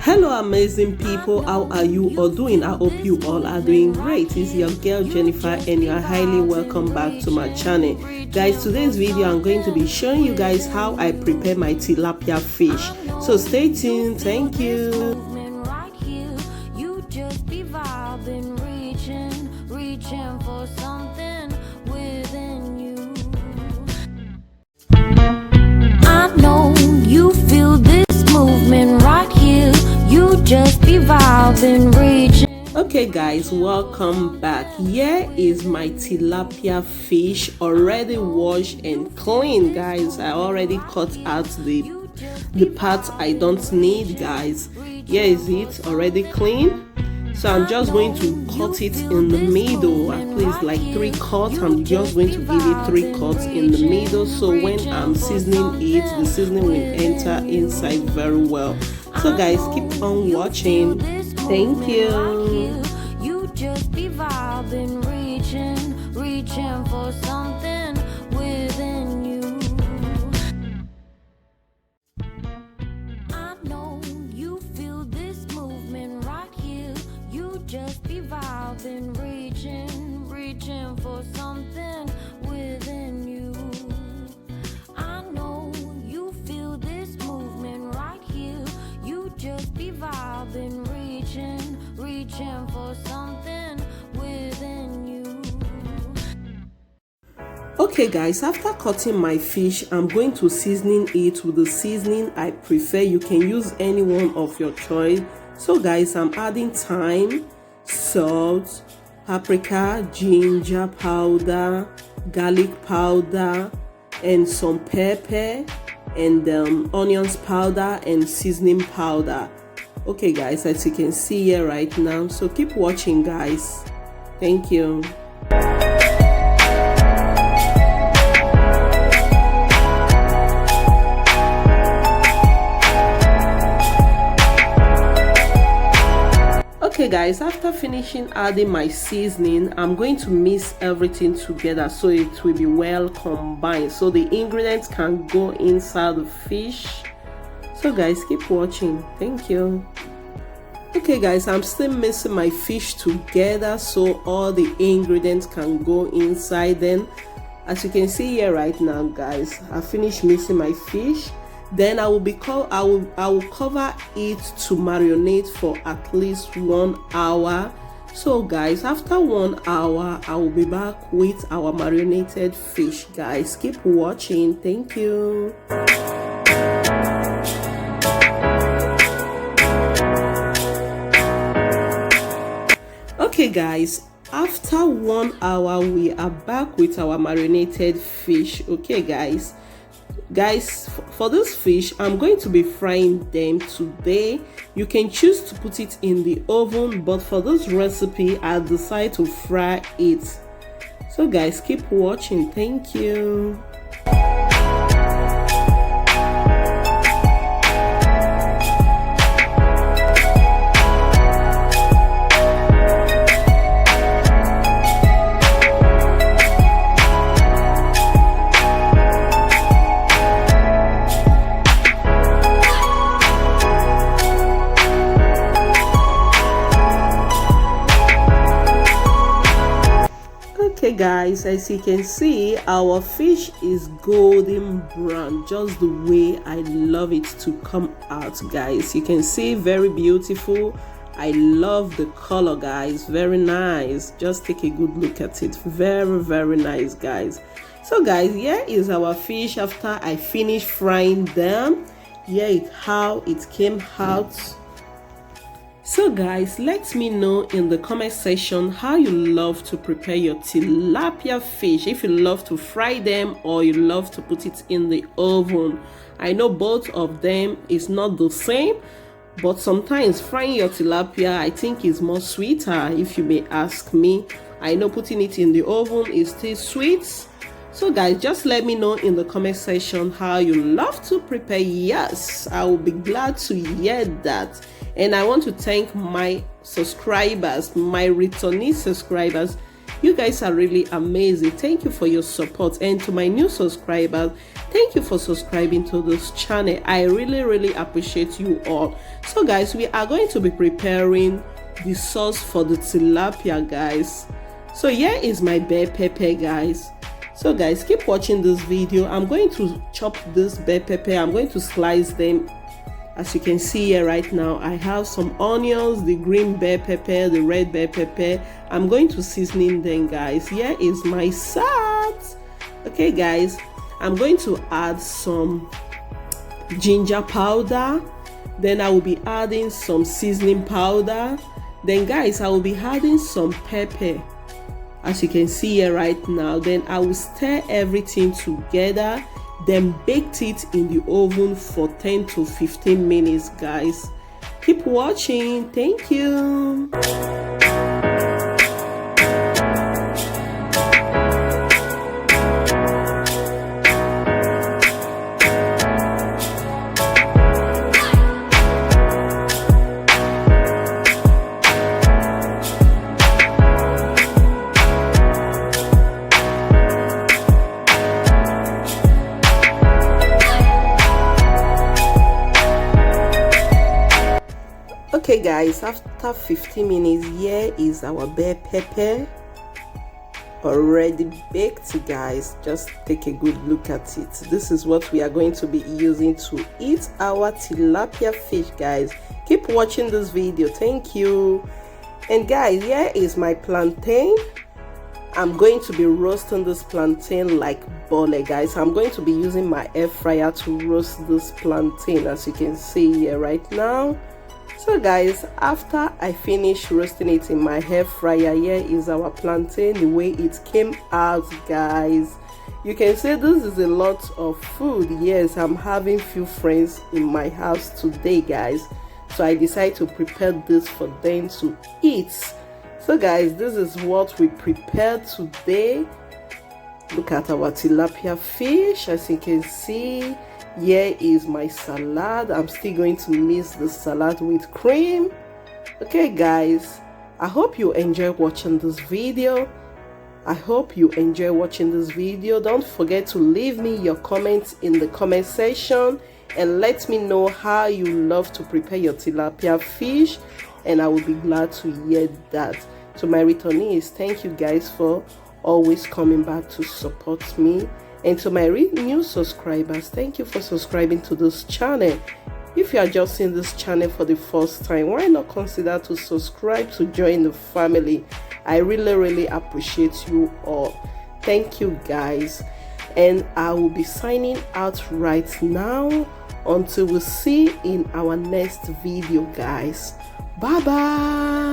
Hello amazing people, how are you all doing? I hope you all are doing great. It's your girl Jennifer and you are highly welcome back to my channel. Guys, today's video I'm going to be showing you guys how I prepare my tilapia fish. So stay tuned. Thank you. For something within you. I know you feel this movement right here. You just be vibing, reaching. Okay guys, welcome back. Here is my tilapia fish, already washed and clean. Guys, I already cut out the parts I don't need. Guys, here is it, already clean. So I'm just going to cut it in the middle, at least like 3 cuts. I'm just going to give it 3 cuts in the middle, so when I'm seasoning it, the seasoning will enter inside very well. So guys, keep on watching. Thank you. You just be vibing, reaching for something within you. I know you feel this movement right here. You just be vibing, reaching for something within you. I know you feel this movement right here. You just be vibing, reaching for something within you. Okay guys, after cutting my fish, I'm going to seasoning it with the seasoning I prefer. You can use any one of your choice. So guys, I'm adding thyme, salt, paprika, ginger powder, garlic powder, and some pepper, and onions powder and seasoning powder. Okay guys, as you can see here right now, so keep watching guys. Thank you. Okay guys, after finishing adding my seasoning, I'm going to mix everything together so it will be well combined, so the ingredients can go inside the fish. So guys, keep watching. Thank you. Okay guys, I'm still mixing my fish together so all the ingredients can go inside. Then as you can see here right now guys, I finished mixing my fish. Then I will cover it to marinate for at least 1 hour. So guys, after 1 hour I will be back with our marinated fish. Guys, keep watching. Thank you. Okay guys, after 1 hour we are back with our marinated fish. Okay guys, for this fish I'm going to be frying them today. You can choose to put it in the oven, but for this recipe I decide to fry it. So guys, keep watching. Thank you. Okay guys, as you can see, our fish is golden brown, just the way I love it to come out. Guys, you can see, very beautiful. I love the color guys, very nice. Just take a good look at it. Very nice guys. So guys, here is our fish after I finished frying them. Here is how it came out. So guys, let me know in the comment section how you love to prepare your tilapia fish. If you love to fry them or you love to put it in the oven. I know both of them is not the same, but sometimes frying your tilapia I think is more sweeter, if you may ask me. I know putting it in the oven is still sweet. So guys, just let me know in the comment section how you love to prepare. Yes, I will be glad to hear that. And I want to thank my subscribers, my returnee subscribers. You guys are really amazing. Thank you for your support. And to my new subscribers, Thank you for subscribing to this channel. I really appreciate you all. So guys, we are going to be preparing the sauce for the tilapia, guys. So here is my bell pepper, guys. So guys, keep watching this video. I'm going to chop this bell pepper. I'm going to slice them. As you can see here right now, I have some onions, the green bell pepper, the red bell pepper. I'm going to season them, guys. Here is my salt. Okay guys, I'm going to add some ginger powder. Then I will be adding some seasoning powder. Then guys, I will be adding some pepper, as you can see here right now. Then I will stir everything together, then bake it in the oven for 10 to 15 minutes, guys. Keep watching. Thank you. Okay guys, after 15 minutes, here is our bell pepper already baked, guys. Just take a good look at it. This is what we are going to be using to eat our tilapia fish, guys. Keep watching this video. Thank you. And guys, here is my plantain. I'm going to be roasting this plantain like bole, guys. I'm going to be using my air fryer to roast this plantain, as you can see here right now. So guys, after I finish roasting it in my air fryer, here is our plantain, the way it came out, guys. You can see this is a lot of food. Yes, I'm having few friends in my house today, guys, so I decided to prepare this for them to eat. So guys, this is what we prepared today. Look at our tilapia fish. As you can see, here is my salad. I'm still going to mix the salad with cream. Okay guys, I hope you enjoy watching this video. Don't forget to leave me your comments in the comment section and let me know how you love to prepare your tilapia fish, and I will be glad to hear that. To my returnees, thank you guys for always coming back to support me. And to my new subscribers, thank you for subscribing to this channel. If you are just seeing this channel for the first time, why not consider to subscribe to join the family? I really appreciate you all. Thank you guys. And I will be signing out right now until we see in our next video, guys. Bye bye.